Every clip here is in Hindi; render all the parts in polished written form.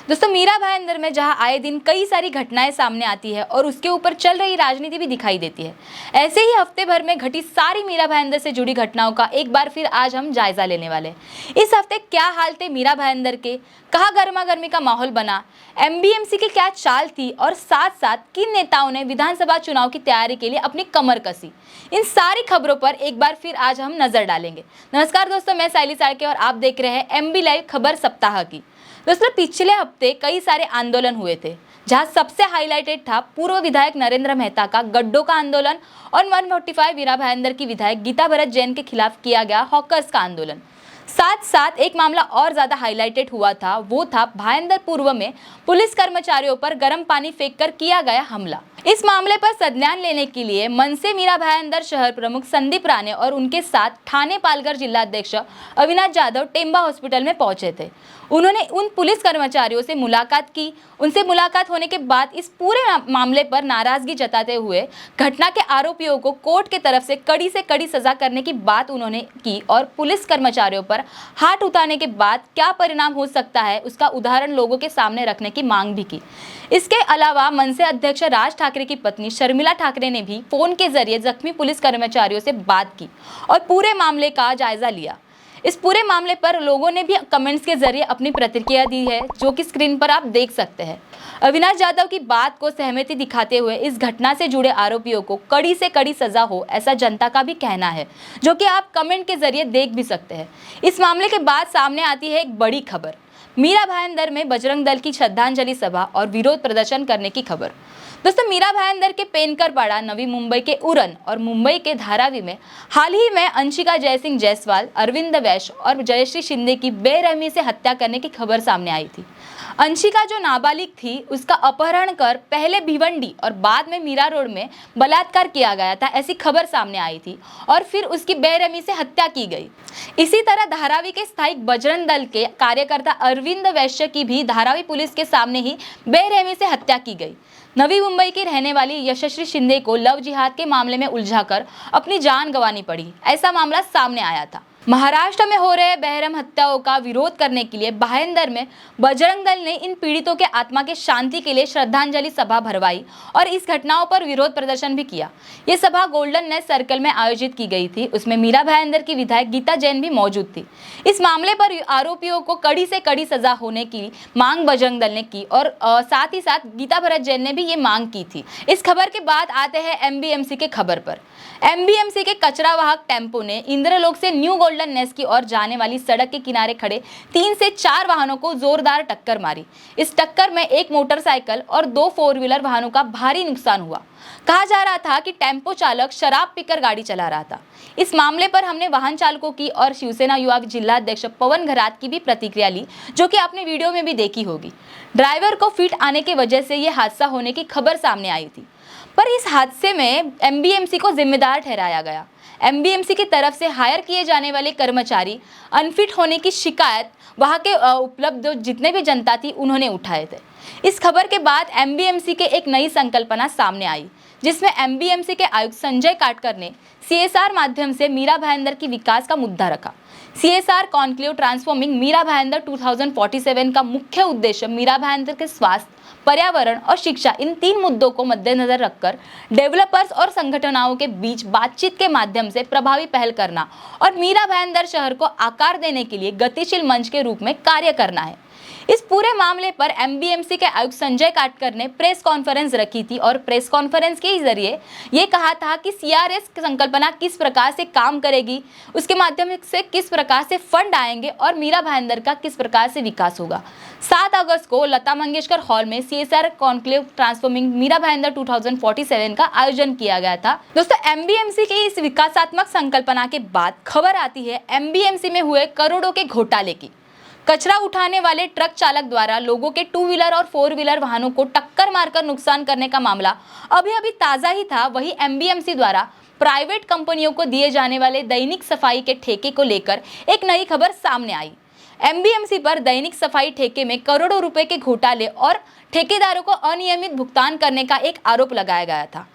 दोस्तों मीरा भाईंदर में जहां आए दिन कई सारी घटनाएं सामने आती है और उसके ऊपर चल रही राजनीति भी दिखाई देती है, ऐसे ही हफ्ते भर में घटी सारी मीरा भाईंदर से जुड़ी घटनाओं का एक बार फिर आज हम जायजा लेने वाले हैं। इस हफ्ते क्या हाल थे मीरा भाईंदर के, कहाँ गर्मा गर्मी का माहौल बना, एमबीएमसी की क्या चाल थी और साथ साथ किन नेताओं ने विधानसभा चुनाव की तैयारी के लिए अपनी कमर कसी, इन सारी खबरों पर एक बार फिर आज हम नजर डालेंगे। नमस्कार दोस्तों, मैं साइली साड़के और आप देख रहे हैं एमबी लाइव खबर सप्ताह की। दोस्तों पिछले हफ्ते कई सारे आंदोलन हुए थे, जहां सबसे हाईलाइटेड था पूर्व विधायक नरेंद्र मेहता का गड्ढों का आंदोलन और 145 मीरा भाईंदर की विधायक गीता भरत जैन के खिलाफ किया गया हॉकर्स का आंदोलन। साथ साथ एक मामला और ज्यादा हाईलाइटेड हुआ था, वो था भाईंदर पूर्व में पुलिस कर्मचारियों पर गर्म पानी फेंककर किया गया हमला। इस मामले पर संज्ञान लेने के लिए मन से मीरा भाईंदर शहर प्रमुख संदीप राणे और उनके साथ ठाणे पालघर जिला अध्यक्ष अविनाश जाधव टेम्बा हॉस्पिटल में पहुंचे थे। उन्होंने उन पुलिस कर्मचारियों से मुलाकात की। उनसे मुलाकात होने के बाद इस पूरे मामले पर नाराजगी जताते हुए घटना के आरोपियों को कोर्ट के तरफ से कड़ी सजा करने की बात उन्होंने की और पुलिस कर्मचारियों पर हाथ उठाने के बाद क्या परिणाम हो सकता है उसका उदाहरण लोगों के सामने रखने की मांग भी की। इसके अलावा मनसे अध्यक्ष राज ठाकरे की पत्नी शर्मिला ठाकरे ने भी फोन के जरिए जख्मी पुलिस कर्मचारियों से बात की और पूरे मामले का जायजा लिया। इस पूरे मामले पर लोगों ने भी कमेंट्स के जरिए अपनी प्रतिक्रिया दी है, जो कि स्क्रीन पर आप देख सकते हैं। अविनाश जाधव की बात को सहमति दिखाते हुए इस घटना से जुड़े आरोपियों को कड़ी से कड़ी सजा हो, ऐसा जनता का भी कहना है, जो कि आप कमेंट के जरिए देख भी सकते हैं। इस मामले के बाद सामने आती है एक बड़ी खबर, मीरा भाईंदर में बजरंग दल की श्रद्धांजलि सभा और विरोध प्रदर्शन करने की खबर। दोस्तों मीरा भाईंदर के पेनकरपाड़ा, नवी मुंबई के उरन और मुंबई के धारावी में हाल ही में अंशिका जयसिंह जायसवाल, अरविंद वैश्य और जयश्री शिंदे की बेरहमी से हत्या करने की खबर सामने आई थी। अंशिका जो नाबालिग थी, उसका अपहरण कर पहले भिवंडी और बाद में मीरा रोड में बलात्कार किया गया था, ऐसी खबर सामने आई थी और फिर उसकी बेरहमी से हत्या की गई। इसी तरह धारावी के स्थायिक बजरंग दल के कार्यकर्ता अरविंद वैश्य की भी धारावी पुलिस के सामने ही बेरहमी से हत्या की गई। नवी मुंबई की रहने वाली यशस्वी शिंदे को लव जिहाद के मामले में उलझाकर अपनी जान गंवानी पड़ी, ऐसा मामला सामने आया था। महाराष्ट्र में हो रहे बेरहम हत्याओं का विरोध करने के लिए भाईंदर में बजरंग दल ने इन पीड़ितों के आत्मा के शांति के लिए श्रद्धांजलि सभा भरवाई और इस घटनाओं पर विरोध प्रदर्शन भी किया। ये सभा गोल्डन नेस्ट सर्कल में आयोजित की गई थी। उसमें मीरा भाईंदर की विधायक गीता जैन भी मौजूद थी। इस मामले पर आरोपियों को कड़ी से कड़ी सजा होने की मांग बजरंग दल ने की और साथ ही साथ गीता भरत जैन ने भी ये मांग की थी। इस खबर के बाद आते हैं एमबीएमसी के खबर पर। एमबीएमसी के कचरा वाहक टेम्पो ने इंद्रलोक से न्यू गोल्डन नेस्ट की ओर जाने वाली सड़क के किनारे खड़े 3 से 4 वाहनों को जोरदार टक्कर मारी। इस टक्कर में एक मोटरसाइकिल और 2 4 व्हीलर वाहनों का भारी नुकसान हुआ। कहा जा रहा था कि टेम्पो चालक शराब पीकर गाड़ी चला रहा था। इस मामले पर हमने वाहन चालकों की और शिवसेना युवा जिला अध्यक्ष पवन घरात की भी प्रतिक्रिया ली, जो कि आपने वीडियो में भी देखी होगी। ड्राइवर को फिट आने की वजह से यह हादसा होने की खबर सामने आई थी, पर इस हादसे में एमबीएमसी को जिम्मेदार ठहराया गया। एमबीएमसी की तरफ से हायर किए जाने वाले कर्मचारी अनफिट होने की शिकायत वहां के उपलब्ध जितने भी जनता थी उन्होंने उठाए थे। इस खबर के बाद एमबीएमसी के एक नई संकल्पना सामने आई, जिसमें एमबीएमसी के आयुक्त संजय काटकर ने सीएसआर माध्यम से मीरा भाईंदर की विकास का मुद्दा रखा। CSR conclave transforming Mira Bhayandar 2047 का मुख्य उद्देश्य मीरा भाईंदर के स्वास्थ्य, पर्यावरण और शिक्षा, इन 3 मुद्दों को मद्देनजर रखकर डेवलपर्स और संगठनों के बीच बातचीत के माध्यम से प्रभावी पहल करना और मीरा भाईंदर शहर को आकार देने के लिए गतिशील मंच के रूप में कार्य करना है। इस पूरे मामले पर एमबीएमसी के आयुक्त संजय काटकर ने प्रेस कॉन्फ्रेंस रखी थी और प्रेस कॉन्फ्रेंस के जरिए ये कहा था कि सीआरएस की संकल्पना किस प्रकार से काम करेगी, उसके माध्यम से किस प्रकार से फंड आएंगे और मीरा भाईंदर का किस प्रकार से विकास होगा। 7 अगस्त को लता मंगेशकर हॉल में CSR conclave transforming Mira Bhayandar 2047 का आयोजन किया गया था। दोस्तों एमबीएमसी के इस विकासात्मक संकल्पना के बाद खबर आती है एमबीएमसी में हुए करोड़ों के घोटाले की। कचरा उठाने वाले ट्रक चालक द्वारा लोगों के 2 व्हीलर और 4 व्हीलर वाहनों को टक्कर मारकर नुकसान करने का मामला अभी ताजा ही था। वही एमबीएमसी द्वारा प्राइवेट कंपनियों को दिए जाने वाले दैनिक सफाई के ठेके को लेकर एक नई खबर सामने आई। एमबीएमसी पर दैनिक सफाई ठेके में करोड़ों रुपए के घोटाले और ठेकेदारों को अनियमित भुगतान करने का एक आरोप लगाया गया था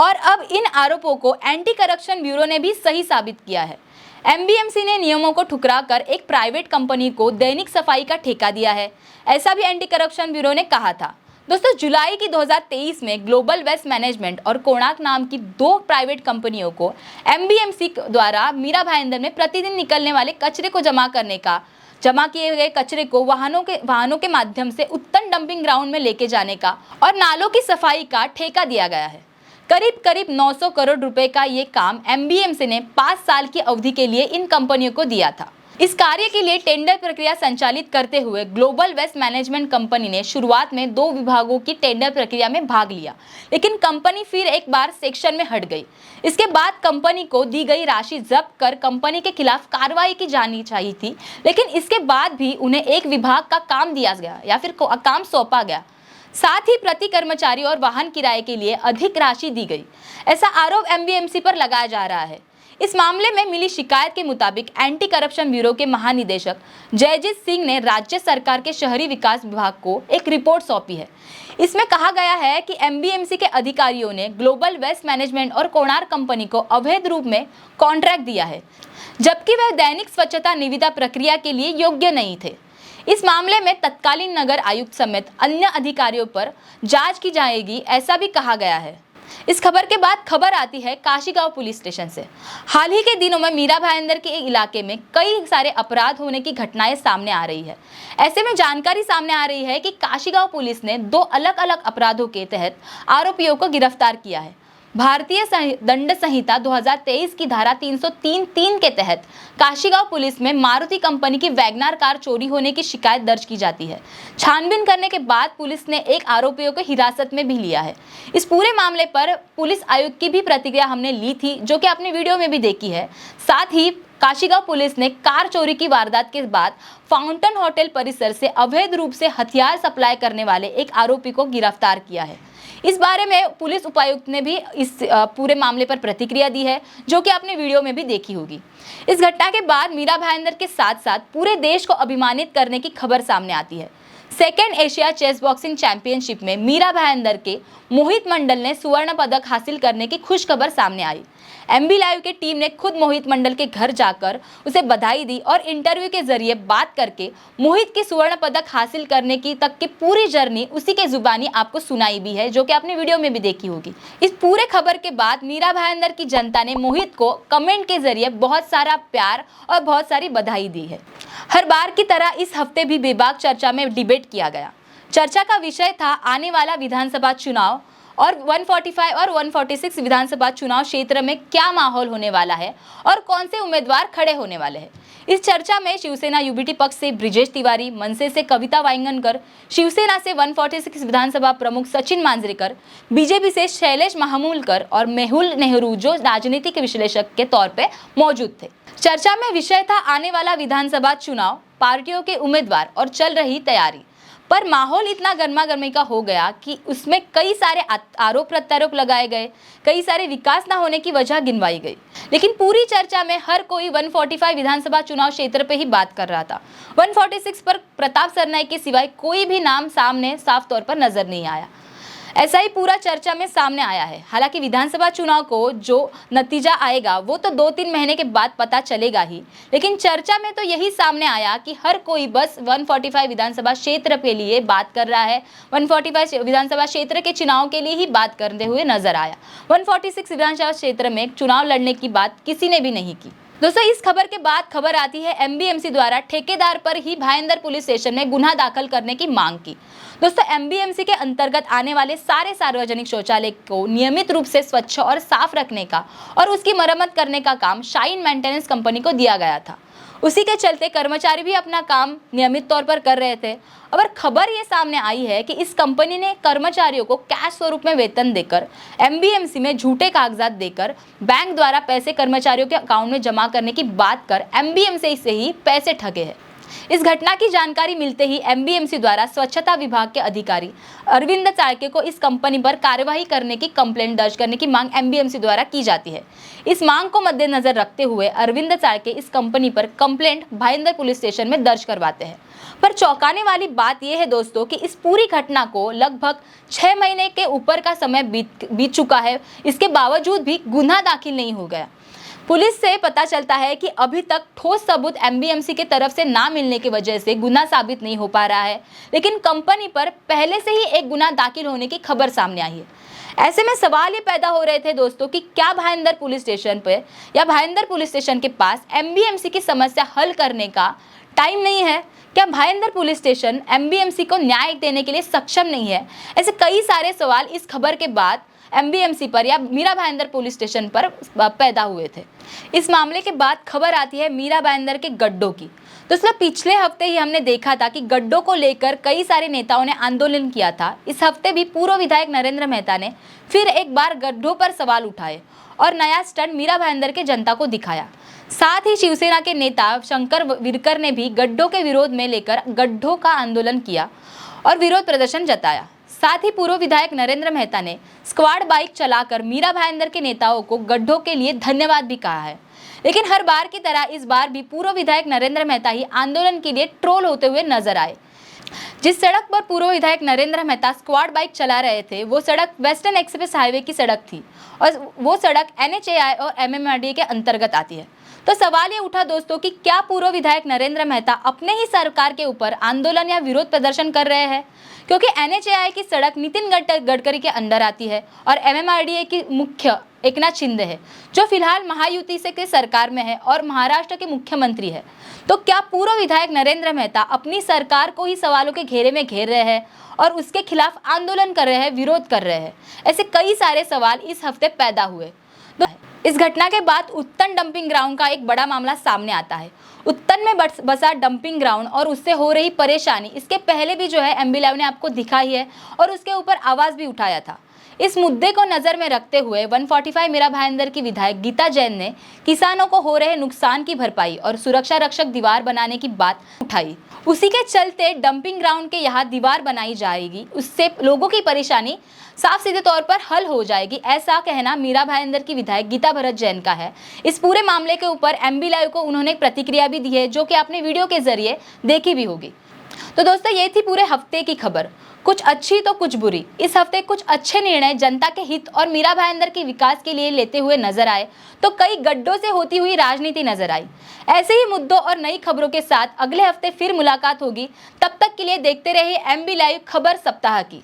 और अब इन आरोपों को एंटी करप्शन ब्यूरो ने भी सही साबित किया है। एमबीएमसी ने नियमों को ठुकराकर एक प्राइवेट कंपनी को दैनिक सफाई का ठेका दिया है, ऐसा भी एंटी करप्शन ब्यूरो ने कहा था। दोस्तों, जुलाई की 2023 में ग्लोबल वेस्ट मैनेजमेंट और कोणार्क नाम की 2 प्राइवेट कंपनियों को एमबीएमसी द्वारा मीरा भाईंदर में प्रतिदिन निकलने वाले कचरे को जमा किए गए कचरे को वाहनों के माध्यम से उत्तम डंपिंग ग्राउंड में लेके जाने का और नालों की सफाई का ठेका दिया गया है। करीब 900 करोड़ रुपए का ये काम एमबीएमसी ने 5 साल की अवधि के लिए इन कंपनियों को दिया था। इस कार्य के लिए टेंडर प्रक्रिया संचालित करते हुए ग्लोबल वेस्ट मैनेजमेंट कंपनी ने शुरुआत में 2 विभागों की टेंडर प्रक्रिया में भाग लिया, लेकिन कंपनी फिर एक बार सेक्शन में हट गई। इसके बाद कंपनी को दी गई राशि जब्त कर कंपनी के खिलाफ कार्रवाई की जानी चाहिए थी, लेकिन इसके बाद भी उन्हें एक विभाग का काम दिया गया या फिर काम सौंपा गया। साथ ही प्रति कर्मचारी और वाहन किराए के लिए अधिक राशि दी गई, ऐसा आरोप एमबीएमसी पर लगाया जा रहा है। इस मामले में मिली शिकायत के मुताबिक एंटी करप्शन ब्यूरो के महानिदेशक जयजीत सिंह ने राज्य सरकार के शहरी विकास विभाग को एक रिपोर्ट सौंपी है। इसमें कहा गया है कि एमबीएमसी के अधिकारियों ने ग्लोबल वेस्ट मैनेजमेंट और कोणार्क कंपनी को अवैध रूप में कॉन्ट्रैक्ट दिया है, जबकि वह दैनिक स्वच्छता निविदा प्रक्रिया के लिए योग्य नहीं थे। इस मामले में तत्कालीन नगर आयुक्त समेत अन्य अधिकारियों पर जांच की जाएगी, ऐसा भी कहा गया है। इस खबर के बाद खबर आती है काशीगांव पुलिस स्टेशन से। हाल ही के दिनों में मीरा भाईंदर के इलाके में कई सारे अपराध होने की घटनाएं सामने आ रही है। ऐसे में जानकारी सामने आ रही है कि काशीगांव पुलिस ने 2 अलग-अलग अपराधों के तहत आरोपियों को गिरफ्तार किया है। भारतीय दंड संहिता 2023 की धारा 303(3) के तहत काशीगांव पुलिस में मारुति कंपनी की वैगनार कार चोरी होने की शिकायत दर्ज की जाती है। छानबीन करने के बाद पुलिस ने एक आरोपियों को हिरासत में भी लिया है। इस पूरे मामले पर पुलिस आयुक्त की भी प्रतिक्रिया हमने ली थी, जो कि आपने वीडियो में भी देखी है। साथ ही काशीगांव पुलिस ने कार चोरी की वारदात के बाद फाउंटेन होटल परिसर से अवैध रूप से हथियार सप्लाई करने वाले एक आरोपी को गिरफ्तार किया है। इस बारे में पुलिस उपायुक्त ने भी इस पूरे मामले पर प्रतिक्रिया दी है, जो कि आपने वीडियो में भी देखी होगी। इस घटना के बाद मीरा भाईंदर के साथ साथ पूरे देश को अभिमानित करने की खबर सामने आती है। 2nd Asia chess boxing championship में मीरा भाईंदर के मोहित मंडल ने स्वर्ण पदक हासिल करने की खुशखबर सामने आई। एमबी लाइव की टीम ने खुद मोहित मंडल के घर जाकर उसे बधाई दी और इंटरव्यू के जरिए बात करके मोहित की स्वर्ण पदक हासिल करने की तक की पूरी जर्नी उसी के जुबानी आपको सुनाई भी है, जो कि आपने वीडियो में भी देखी होगी। इस पूरे खबर के बाद मीरा भाईंदर की जनता ने मोहित को कमेंट के जरिए बहुत सारा प्यार और बहुत सारी बधाई दी है। हर बार की तरह इस हफ्ते भी बेबाक चर्चा में डिबेट किया गया। चर्चा का विषय था आने वाला विधानसभा चुनाव और 145 और 146 विधानसभा चुनाव क्षेत्र में क्या माहौल होने वाला है और कौन से उम्मीदवार खड़े होने वाले हैं। इस चर्चा में शिवसेना यूबीटी पक्ष से ब्रिजेश तिवारी, मनसे से कविता वाइंगनकर, शिवसेना से 146 विधानसभा प्रमुख सचिन मांजरेकर, बीजेपी से शैलेश महामूलकर और मेहुल नेहरू जो राजनीतिक विश्लेषक के तौर पर मौजूद थे। चर्चा में विषय था आने वाला विधानसभा चुनाव, पार्टियों के उम्मीदवार और चल रही तैयारी। पर माहौल इतना गर्मा गर्मी का हो गया कि उसमें कई सारे आरोप प्रत्यारोप लगाए गए, कई सारे विकास ना होने की वजह गिनवाई गई। लेकिन पूरी चर्चा में हर कोई 145 विधानसभा चुनाव क्षेत्र पे ही बात कर रहा था। 146 पर प्रताप सरनाईक के सिवाय कोई भी नाम सामने साफ तौर पर नजर नहीं आया। ऐसा ही पूरा चर्चा में सामने आया है। हालांकि विधानसभा चुनाव को जो नतीजा आएगा वो तो 2-3 महीने के बाद पता चलेगा ही, लेकिन चर्चा में तो यही सामने आया कि हर कोई बस 145 विधानसभा क्षेत्र के लिए बात कर रहा है, 145 विधानसभा क्षेत्र के चुनाव के लिए ही बात करते हुए नजर आया। 146 विधानसभा क्षेत्र में चुनाव लड़ने की बात किसी ने भी नहीं की। दोस्तों, इस खबर के बाद खबर आती है एमबीएमसी द्वारा ठेकेदार पर ही भाईंदर पुलिस स्टेशन में गुना दाखिल करने की मांग की। दोस्तों, एमबीएमसी के अंतर्गत आने वाले सारे सार्वजनिक शौचालय को नियमित रूप से स्वच्छ और साफ रखने का और उसकी मरम्मत करने का काम शाइन मेंटेनेंस कंपनी को दिया गया था। उसी के चलते कर्मचारी भी अपना काम नियमित तौर पर कर रहे थे। और खबर ये सामने आई है कि इस कंपनी ने कर्मचारियों को कैश स्वरूप में वेतन देकर एमबीएमसी में झूठे कागजात देकर बैंक द्वारा पैसे कर्मचारियों के अकाउंट में जमा करने की बात कर एमबीएमसी से ही पैसे ठगे हैं। इस घटना की जानकारी मिलते ही एमबीएमसी द्वारा स्वच्छता विभाग के अधिकारी अरविंद चाळके को इस कंपनी पर कार्यवाही करने की कंप्लेंट दर्ज करने की मांग एमबीएमसी द्वारा की जाती है। इस मांग को मद्देनजर रखते हुए अरविंद चाळके इस कंपनी पर कंप्लेंट भाईंदर पुलिस स्टेशन में दर्ज करवाते हैं। पर चौंकाने वाली बात यह है दोस्तों कि इस पूरी घटना को लगभग 6 महीने के ऊपर का समय बीत चुका है, इसके बावजूद भी गुना दाखिल नहीं हो गया। पुलिस से पता चलता है कि अभी तक ठोस सबूत एमबीएमसी के तरफ से ना मिलने की वजह से गुना साबित नहीं हो पा रहा है, लेकिन कंपनी पर पहले से ही एक गुना दाखिल होने की खबर सामने आई है। ऐसे में सवाल ये पैदा हो रहे थे दोस्तों कि क्या भाईंदर पुलिस स्टेशन पे या भाईंदर पुलिस स्टेशन के पास एमबीएमसी की समस्या हल करने का टाइम नहीं है? क्या भाईंदर पुलिस स्टेशन एमबीएमसी को न्याय देने के लिए सक्षम नहीं है? ऐसे कई सारे सवाल इस खबर के बाद एमबीएमसी पर या मीरा भाईंदर पुलिस स्टेशन पर पैदा हुए थे। इस मामले के बाद खबर आती है मीरा भाईंदर के गड्ढों की। दोस्तों पिछले हफ्ते ही हमने देखा था कि गड्ढों को लेकर कई सारे नेताओं ने आंदोलन किया था। इस हफ्ते भी पूर्व विधायक नरेंद्र मेहता ने फिर एक बार गड्ढों पर सवाल उठाए और नया स्टंट मीरा भाईंदर के जनता को दिखाया। साथ ही शिवसेना के नेता शंकर विरकर ने भी गड्ढों के विरोध में लेकर गड्ढों का आंदोलन किया और विरोध प्रदर्शन जताया। साथ ही पूर्व विधायक नरेंद्र मेहता ने स्क्वाड बाइक चलाकर मीरा भाईंदर के नेताओं को गड्ढों के लिए धन्यवाद भी कहा है। लेकिन हर बार की तरह इस बार भी पूर्व विधायक नरेंद्र मेहता ही आंदोलन के लिए ट्रोल होते हुए नजर आए। जिस सड़क पर पूर्व विधायक नरेंद्र मेहता स्क्वाड बाइक चला रहे थे वो सड़क वेस्टर्न एक्सप्रेस हाईवे की सड़क थी और वो सड़क NHAI और MMRDA के अंतर्गत आती है। तो सवाल ये उठा दोस्तों कि क्या पूर्व विधायक नरेंद्र मेहता अपने ही सरकार के ऊपर आंदोलन या विरोध प्रदर्शन कर रहे हैं? क्योंकि NHAI की सड़क नितिन गडकरी के अंदर आती है और MMRDA की मुख्य एकनाथ शिंदे है, जो फिलहाल महायुति से के सरकार में है और महाराष्ट्र के मुख्यमंत्री है। तो क्या पूर्व विधायक नरेंद्र मेहता अपनी सरकार को ही सवालों के घेरे में घेर रहे हैं और उसके खिलाफ आंदोलन कर रहे हैं, विरोध कर रहे हैं? ऐसे कई सारे सवाल इस हफ्ते पैदा हुए। इस घटना के बाद उत्तन डंपिंग ग्राउंड का एक बड़ा मामला सामने आता है। उत्तन में बसा डंपिंग ग्राउंड और उससे हो रही परेशानी इसके पहले भी जो है एमबी लाइव ने आपको दिखाई है और उसके ऊपर आवाज भी उठाया था। इस मुद्दे को नजर में रखते हुए 145 मीरा भाईंदर की विधायक गीता जैन ने किसानों को हो रहे नुकसान की भरपाई और सुरक्षा रक्षक दीवार बनाने की बात उठाई। उसी के चलते डंपिंग ग्राउंड के यहाँ दीवार बनाई जाएगी, उससे लोगों की परेशानी साफ सीधे तौर पर हल हो जाएगी, ऐसा कहना मीरा भाईंदर की विधायक गीता भरत जैन का है। इस पूरे मामले के ऊपर एमबी लाइव को उन्होंने एक प्रतिक्रिया भी दी है, जो कि आपने वीडियो के जरिए देखी भी होगी। तो दोस्तों ये थी पूरे हफ्ते की खबर, कुछ अच्छी तो कुछ बुरी। इस हफ्ते कुछ अच्छे निर्णय जनता के हित और मीरा भाईंदर की विकास के लिए लेते हुए नजर आए, तो कई गड्ढों से होती हुई राजनीति नजर आई। ऐसे ही मुद्दों और नई खबरों के साथ अगले हफ्ते फिर मुलाकात होगी। तब तक के लिए देखते रहिए एमबी लाइव खबर सप्ताह की।